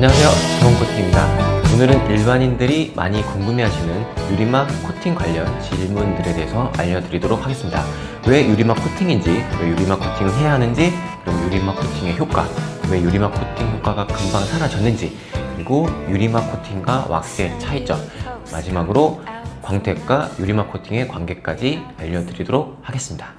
안녕하세요, 자동코팅입니다. 오늘은 일반인들이 많이 궁금해하시는 유리막 코팅 관련 질문들에 대해서 알려드리도록 하겠습니다. 왜 유리막 코팅인지, 왜 유리막 코팅을 해야 하는지, 그리고 유리막 코팅의 효과, 왜 유리막 코팅 효과가 금방 사라졌는지, 그리고 유리막 코팅과 왁스의 차이점, 마지막으로 광택과 유리막 코팅의 관계까지 알려드리도록 하겠습니다.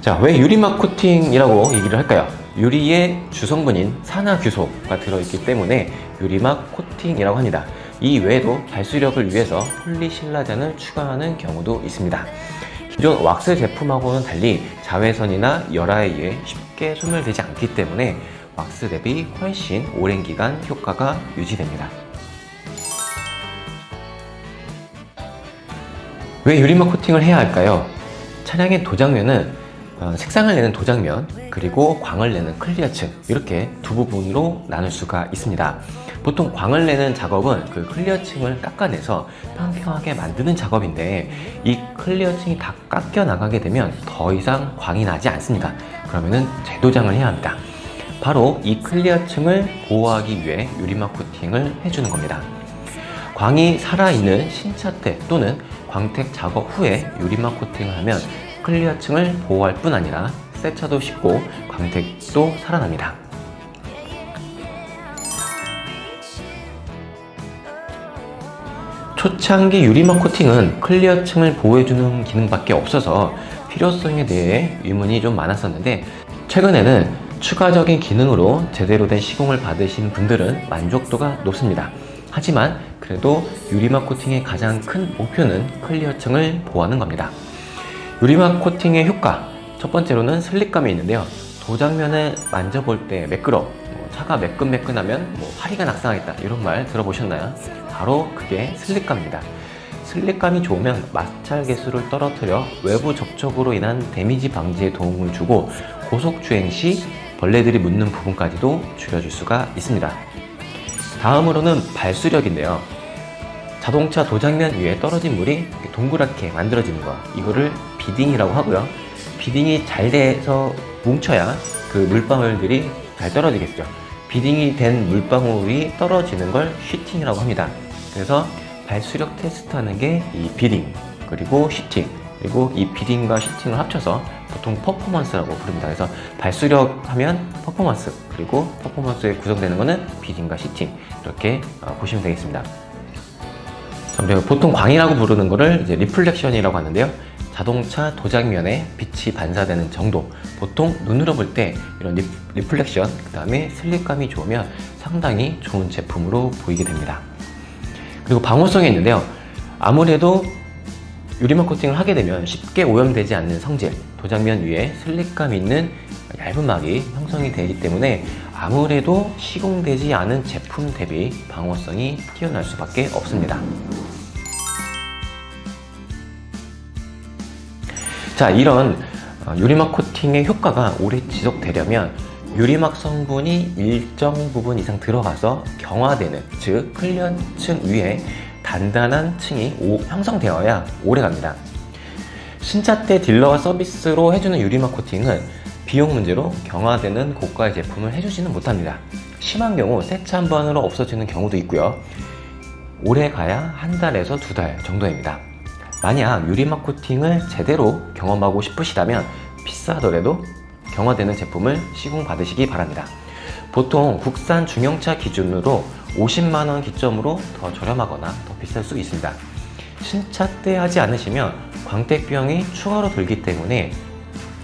자, 왜 유리막 코팅이라고 얘기를 할까요? 유리의 주성분인 산화규소가 들어있기 때문에 유리막 코팅이라고 합니다. 이 외에도 발수력을 위해서 폴리실라잔을 추가하는 경우도 있습니다. 기존 왁스 제품하고는 달리 자외선이나 열화에 의해 쉽게 소멸되지 않기 때문에 왁스 대비 훨씬 오랜 기간 효과가 유지됩니다. 왜 유리막 코팅을 해야 할까요? 차량의 도장면은 색상을 내는 도장면, 그리고 광을 내는 클리어층, 이렇게 두 부분으로 나눌 수가 있습니다. 보통 광을 내는 작업은 그 클리어층을 깎아내서 평평하게 만드는 작업인데, 이 클리어층이 다 깎여 나가게 되면 더 이상 광이 나지 않습니다. 그러면은 재도장을 해야 합니다. 바로 이 클리어층을 보호하기 위해 유리막 코팅을 해주는 겁니다. 광이 살아있는 신차 때 또는 광택 작업 후에 유리막 코팅을 하면 클리어층을 보호할 뿐 아니라 세차도 쉽고 광택도 살아납니다. 초창기 유리막 코팅은 클리어층을 보호해주는 기능밖에 없어서 필요성에 대해 의문이 좀 많았었는데, 최근에는 추가적인 기능으로 제대로 된 시공을 받으신 분들은 만족도가 높습니다. 하지만 그래도 유리막 코팅의 가장 큰 목표는 클리어층을 보호하는 겁니다. 유리막 코팅의 효과, 첫 번째로는 슬립감이 있는데요. 도장면을 만져볼 때 매끄러, 차가 매끈매끈하면 파리가 낙상하겠다, 이런 말 들어보셨나요? 바로 그게 슬립감입니다. 슬립감이 좋으면 마찰 개수를 떨어뜨려 외부 접촉으로 인한 데미지 방지에 도움을 주고 고속 주행 시 벌레들이 묻는 부분까지도 줄여줄 수가 있습니다. 다음으로는 발수력인데요. 자동차 도장면 위에 떨어진 물이 동그랗게 만들어지는 거, 이거를 비딩이라고 하고요. 비딩이 잘 돼서 뭉쳐야 그 물방울들이 잘 떨어지겠죠. 비딩이 된 물방울이 떨어지는 걸 쉬팅이라고 합니다. 그래서 발수력 테스트하는 게 이 비딩, 그리고 쉬팅, 그리고 이 비딩과 쉬팅을 합쳐서 보통 퍼포먼스라고 부릅니다. 그래서 발수력 하면 퍼포먼스, 그리고 퍼포먼스에 구성되는 거는 비딩과 쉬팅, 이렇게 보시면 되겠습니다. 보통 광이라고 부르는 거를 이제 리플렉션이라고 하는데요. 자동차 도장면에 빛이 반사되는 정도, 보통 눈으로 볼 때 이런 리플렉션, 그 다음에 슬립감이 좋으면 상당히 좋은 제품으로 보이게 됩니다. 그리고 방호성이 있는데요. 아무래도 유리막 코팅을 하게 되면 쉽게 오염되지 않는 성질, 도장면 위에 슬립감 있는 얇은 막이 형성이 되기 때문에 아무래도 시공되지 않은 제품 대비 방호성이 뛰어날 수밖에 없습니다. 자, 이런 유리막 코팅의 효과가 오래 지속되려면 유리막 성분이 일정 부분 이상 들어가서 경화되는, 즉 클리어층 위에 단단한 층이 형성되어야 오래 갑니다. 신차 때 딜러가 서비스로 해주는 유리막 코팅은 비용 문제로 경화되는 고가의 제품을 해주지는 못합니다. 심한 경우 세차 한 번으로 없어지는 경우도 있고요. 오래 가야 한 달에서 두 달 정도입니다. 만약 유리막 코팅을 제대로 경험하고 싶으시다면 비싸더라도 경화되는 제품을 시공받으시기 바랍니다. 보통 국산 중형차 기준으로 50만원 기점으로 더 저렴하거나 더 비쌀 수 있습니다. 신차 때 하지 않으시면 광택 비용이 추가로 들기 때문에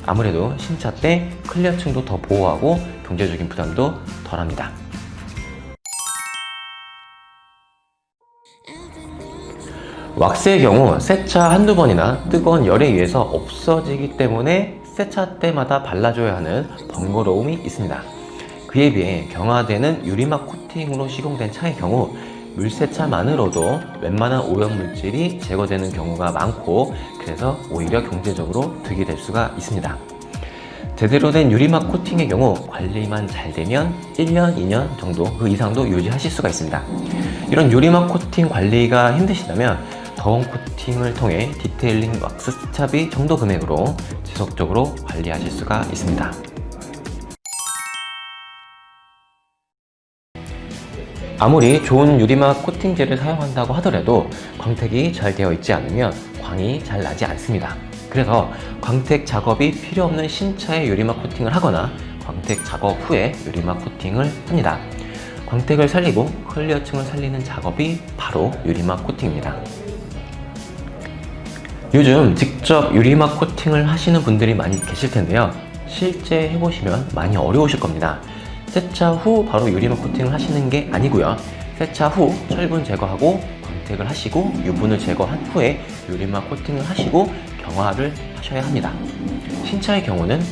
아무래도 신차 때 클리어층도 더 보호하고 경제적인 부담도 덜합니다. 왁스의 경우 세차 한두 번이나 뜨거운 열에 의해서 없어지기 때문에 세차 때마다 발라줘야 하는 번거로움이 있습니다. 그에 비해 경화되는 유리막 코팅으로 시공된 차의 경우 물세차만으로도 웬만한 오염물질이 제거되는 경우가 많고, 그래서 오히려 경제적으로 득이 될 수가 있습니다. 제대로 된 유리막 코팅의 경우 관리만 잘 되면 1년, 2년 정도 그 이상도 유지하실 수가 있습니다. 이런 유리막 코팅 관리가 힘드시다면 더원 코팅을 통해 디테일링 왁스 스차비 정도 금액으로 지속적으로 관리하실 수가 있습니다. 아무리 좋은 유리막 코팅제를 사용한다고 하더라도 광택이 잘 되어 있지 않으면 광이 잘 나지 않습니다. 그래서 광택 작업이 필요 없는 신차에 유리막 코팅을 하거나 광택 작업 후에 유리막 코팅을 합니다. 광택을 살리고 클리어층을 살리는 작업이 바로 유리막 코팅입니다. 요즘 직접 유리막 코팅을 하시는 분들이 많이 계실 텐데요. 실제 해보시면 많이 어려우실 겁니다. 세차 후 바로 유리막 코팅을 하시는 게 아니고요. 세차 후 철분 제거하고 광택을 하시고 유분을 제거한 후에 유리막 코팅을 하시고 경화를 하셔야 합니다. 신차의 경우는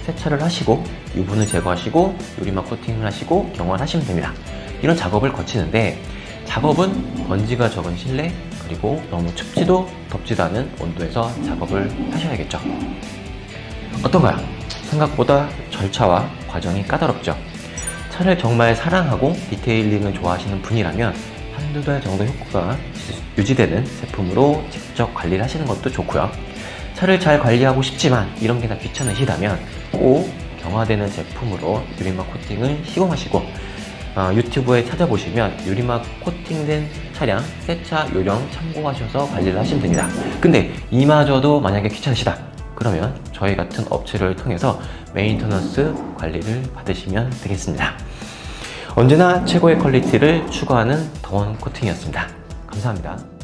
세차를 하시고 유분을 제거하시고 유리막 코팅을 하시고 경화를 하시면 됩니다. 이런 작업을 거치는데 작업은 먼지가 적은 실내 그리고 너무 춥지도 덥지도 않은 온도에서 작업을 하셔야겠죠. 어떤가요? 생각보다 절차와 과정이 까다롭죠. 차를 정말 사랑하고 디테일링을 좋아하시는 분이라면 한두 달 정도 효과가 유지되는 제품으로 직접 관리를 하시는 것도 좋고요. 차를 잘 관리하고 싶지만 이런 게 다 귀찮으시다면 꼭 경화되는 제품으로 유리막 코팅을 시공하시고 유튜브에 찾아보시면 유리막 코팅된 차량 세차 요령 참고하셔서 관리를 하시면 됩니다. 근데 이마저도 만약에 귀찮으시다 그러면 저희 같은 업체를 통해서 메인터넌스 관리를 받으시면 되겠습니다. 언제나 최고의 퀄리티를 추구하는 더원 코팅이었습니다. 감사합니다.